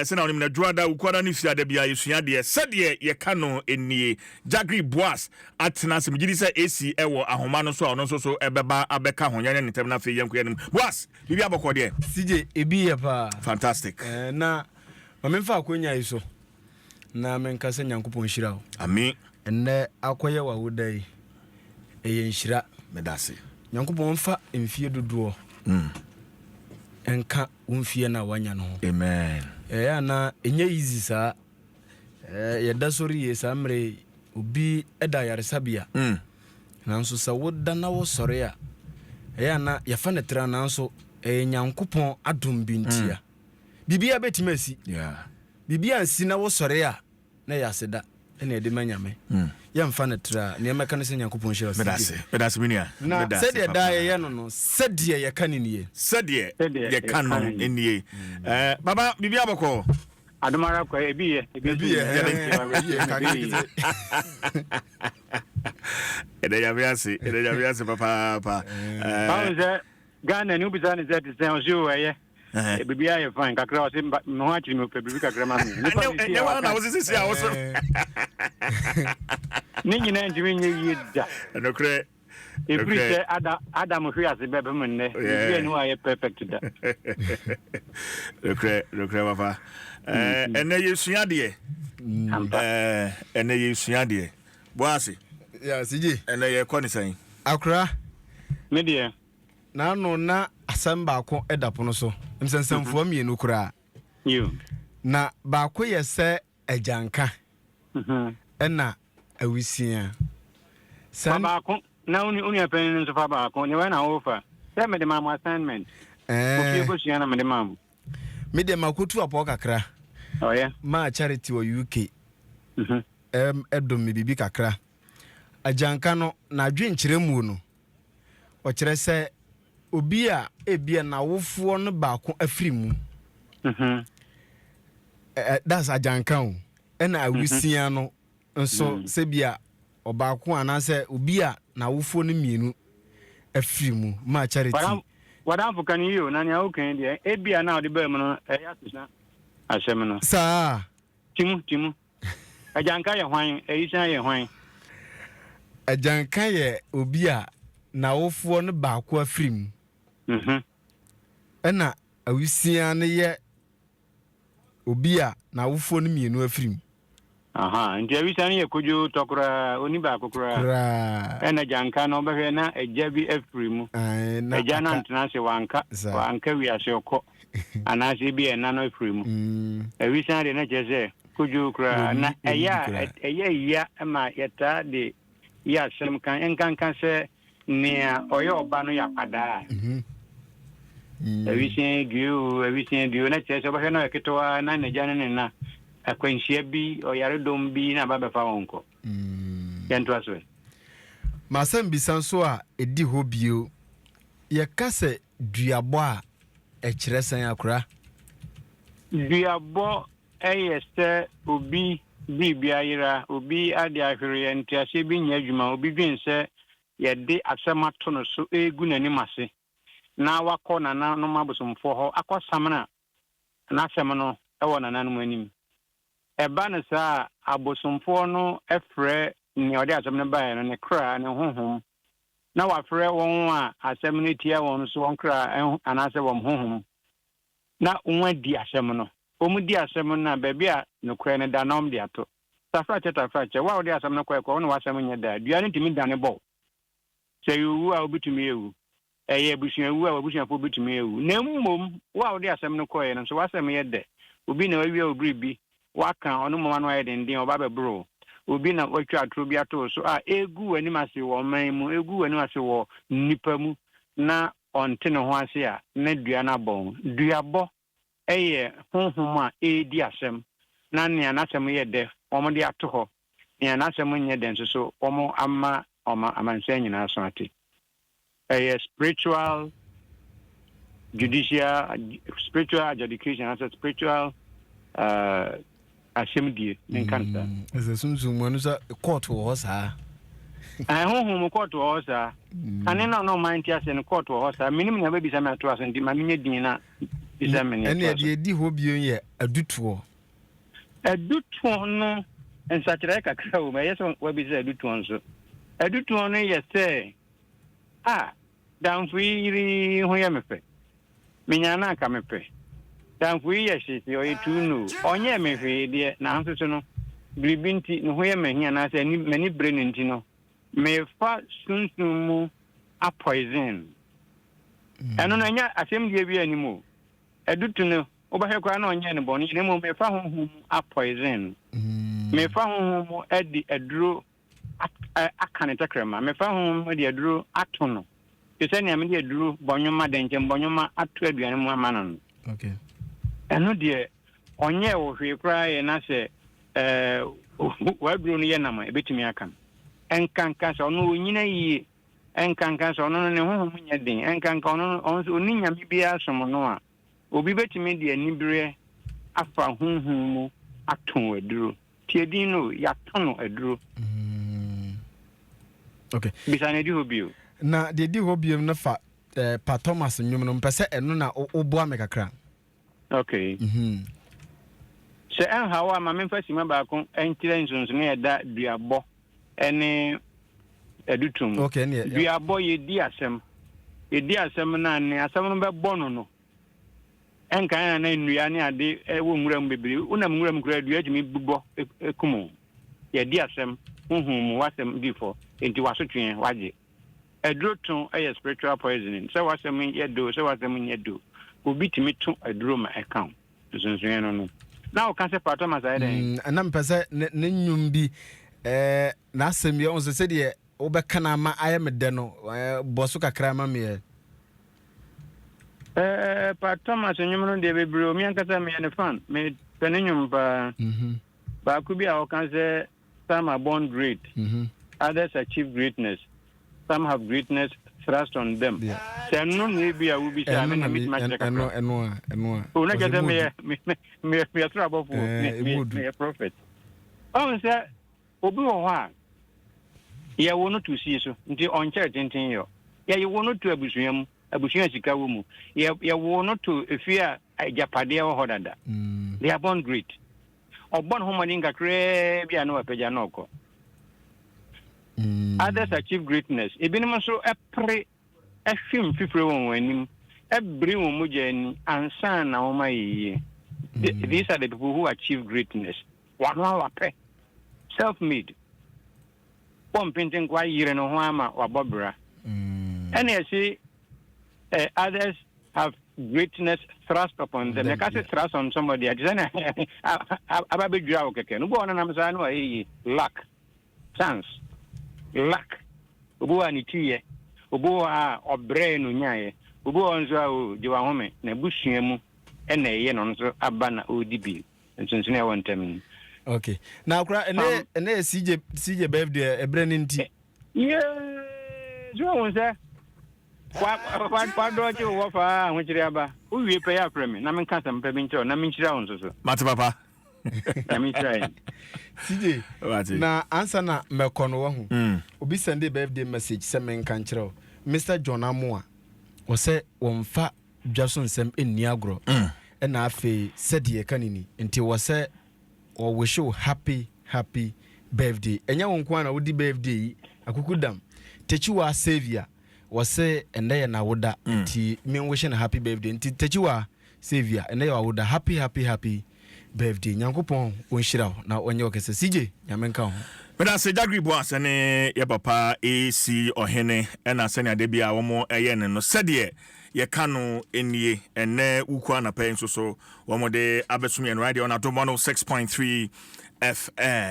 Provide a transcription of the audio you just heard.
esena onim na dwada ukwada ni fiade bia yesua de sɛdeɛ ye kano enie Jagri Boaz atena se mgidi sɛ AC ewo ahoma no so a ɔno so so ebeba abeka ho nyane netem na fe yemko yanim Boaz bibi abɔkɔ de CJ ebi ye pa fantastic na mamemfa akonya yi so na menka sɛ Nyankopɔn hyira wo amen enne akoye wa wodai eye nhyira medase Nyankopɔn fa mfie dodoɔ enka umfie na wanya no amen na enye easy sa yɛda sori ye sa mre obi eda yaresabia nanso sa woda na wo sori a na yɛfa ne tra nanso Nyankopɔn adom bintia bibia betima si bibia nsi na wo sori a na yaseda ene ede manyame yɛmfa ne tra ne yɛmɛka ne sɛ Nyankopɔn hyira medase minia na sɛdeɛ da yɛ no no sɛdeɛ yɛka ne nie sɛdeɛ yɛka no nie baba bibia bɔkɔ Adomara kwa ebiye ede ya biase papa Pauze Ghana ni ubisa ni zeti se onju weye bibia ye fine kakra o se no ha chiri me pe bibi kakra ma me ne wa na wo sisi a wo so ni nyina njimi nye yeda no kre every say Adam hwe ase bebe me ne bibia ni wa ye perfect da Lokre papa ene yesua de ene yesua de Boase ya CJ ene ye kɔ ne san akra me de na no na asɛm baako edapono so msensemfo mienu kura you na baako yɛ sɛ agyanka ɛna awisia san baako na uni apen nso fa baako ne wana ofa sɛ me de ma assignment ko ko sua na me de ma me de makotu apo kakra oh yeah ma charity wo UK Adom me bibi kakra agyanka no na adwenkyerɛ mu no o kyerɛ sɛ obi a ebia na wofuo no baako afiri mu that's agyanka o ɛna awisia no nso sɛ bia obaako anase obi a na wofuo no mienu afiri mu ma charity wadamfo kan yi na nya okan de ebia na ode ba mu no ya tsena asem no saa timu agyanka ye hwan eyisa ye hwan agyanka ye obi a na wofuo no baako afiri mu ɛna awisia no ye obi a na wofuo no mienu afiri mu nti awisia no ye kojo tokura oni baako kura ɛna agyanka no bɛhwɛ na agya bi afiri mu agya na ntena se wanka wiase okɔ anase bi ɛna no afiri mu awisia de na kyerɛ kojo kura na ɛya ma yɛta de ya asɛm kan enkanka sɛ nea ɔyɛ ɔba no yapada awisia dio na kyerɛ sɛ ɔbɛhwɛ na ɛketoa na n'agya no ne na akwanhyia bi ɔyaredom bi na babefa wonko yɛnto aso ma asɛm bisan so a edi hɔ bio yɛka sɛ duabɔ a ɛkyerɛ sɛn akora duabɔ ɛyɛ sɛ obi bibia yira obi ade ahwere ntiase bi nya adwuma obi dwen sɛ yɛde asɛm ato no so egu n'anim ase na wakɔ nana no mabosomfo hɔ akɔ samna na asɛm no ɛwɔ nana no anim ɛba ne saa abosomfo no ɛfrɛ ne ɔde asɛm no bae no ne kra ne honhom na wafrɛ wɔn a asɛm no tia wɔn so wɔn kra anasɛ wɔn honhom na wɔn di asɛm no wɔn di asɛm no na baabi a ne kra ne da na wɔn de ato tafrakyɛ wa ɔde asɛm no kɔ wɔn wasɛm nyɛ da dua ne timi da ne bɔ sɛ yowu a obitumi ewu ɛyɛ busuawu a busuafo obitumi ewu na mmom wa ɔde asɛm no kɔ yɛ no so wasɛm yɛ dɛ obi na wawie obiri bi waka ɔno mama no ayɛ denden ɔba bɛbro obi na watwa atoro bi ato so a egu anim ase wɔ man mu egu anim ase wɔ nipa mu na ɔnte ne ho ase a na dua na bɔn duabɔ ɛyɛ honhom a edi asɛm na nea n'asɛm yɛ dɛ wɔn de ato hɔ nea n'asɛm nyɛ dɛ nso so wɔn ama amansa nyinaa so ate ɛyɛ spiritual adjudication as a spiritual asɛmdie nkanta ɛsɛ sumsum mu no sɛ court wɔ hɔ saa honhom court wɔ hɔ saa ane na no man ti ase no court wɔ hɔ saa minim na baby sɛ me ato ase ndi ma menye din na ɛne de di ho bio yɛ adutoɔ no nsakyerɛ kakra wo ma yɛsɛ wabi sɛ adutoɔ nso adutoɔ no yɛ sɛ damfo yiri ho yɛ mepɛ menya na aka mepɛ damfo yi yɛ hyete ɔyɛ tu no ɔnyɛ me hwee deɛ na nso so no biribi nti ne ho yɛ mahia na sɛ m'ani bere no nti no mefa sunsun mu a poison ɛno no ɛnyɛ asɛm deɛ bi anim o adutu no wobɛhwɛ koraa na ɔnyɛ ne bɔne ne mu mefa honhom mu a poison mefa honhom mu adi aduro aka ne tɛkrɛma mefa honhom mu de aduro ato no te sɛ nea mede aduro bɔnwoma dɛnkyɛm bɔnwoma ato aduane mu ama no no ɛno deɛ ɔnyɛ wɔ hwee koraa yɛ na sɛ waduro no yɛ nam a ɛbɛtumi aka no ɛnkanka sɛ ɔno ɔnyina yie ɛnkanka sɛ ɔno no ne honhom nyɛ den ɛnkanka ɔno nso ɔni nyame biara som no a obi bɛtumi de anibereɛ afa honhom mu ato aduro tie din no yɛato no aduro bisa ne di hɔ bio na deɛ di hɔ bio no fa pa Thomas nnwom no mpɛ sɛ ɛno na woboa me kakra sɛ ɛnhaw a ma memfa sima baako ɛnkyerɛ nsonsono yɛda duabɔ ɛne adutum duabɔ yɛdi asɛm no ne asɛm no bɛbɔ no ɛnkan na nnua ne ade wɔ nwura mu bebree wonam nwura mu koraa dua atumi bubɔ ɛkum yɛdi asɛm honhom mu wasɛm difɔ enti wasotwe wagye aduro to ɛyɛ spiritual poisoning sɛ wasɛm yɛ do sɛ wasɛm nyɛ do obi tumi to aduro ma ɛka nsonsono no na o kan se pato masai den na mpɛ sɛ ne nnwom bi na asɛm yɛ on sɛ deɛ wobɛka na ma ayɛ me de no bɔ so kakra ma me pato masai nnwom no de bebre o mi ankasa me ne fan me pɛ ne nnwom ba ku bi a o kan se some are born great others achieve greatness some have greatness thrust on them sɛ no ne bi a wo bi sɛ me na me ma check ɛno o na kɛtɛ me tra abɔfo me prophet ɔn sɛ obi wɔ hɔ a yɛwo no to sie so nti ɔnkyɛ tenten yɛ yɛwo no to abusua sika wɔ mu yɛwo no to efi a ajapadeɛ wɔ hɔ dada they are born great ɔbɔn ho mɔden kakraa bi a na wapagya na ɔkɔ others achieve greatness ebinom nso ɛpere ɛhwim fifire wɔn anim ɛbere wɔn mogya ani ansa na wɔn ayɛ these are the people who achieve greatness wano awapɛ self-made pɔmpenten kwa yire no ho ama wabɔbra ɛna ɛsi others have greatness thrust upon them. They can't thrust on somebody. I just ababe dua okeke. No bo na nam sa no ayi lack chance lack. Obo ani tiye. Obo a obre no nyaye. Obo onzo a o je wa home na busua mu e na eye no nso aba na odibi. Nsunsun e won tam. Okay. Now kra ene CJ birthday ebre ni nti. Yeah. Jo won say kwa doje wo fa ahunchiri aba uwie pe ya frame na menka sam pe bincho na menchira won so mate papa na menchira CJ na answer na mekono wo hu obi send birthday message se menka nchira Mr John Amoa wo se wonfa Dwaso Nsem enni agro na afi Sɛdeɛ kanini nti wo se wo wish you happy birthday enya won kwa na wodi birthday akukudam techiwa savior wase ende na woda nti me wishing happy birthday nti techiwa savior ende ya woda happy birthday nyankopon onhyira na onye okese CJ nyamenka ho meda se Jagri Boaz ne ye papa AC Ohene na se ne ade bia wo mo eye ne no Sɛdeɛ ye kano enie ene ukwa na pɛ nso so wo mo de abesum ye no radio na Adom 106.3 FM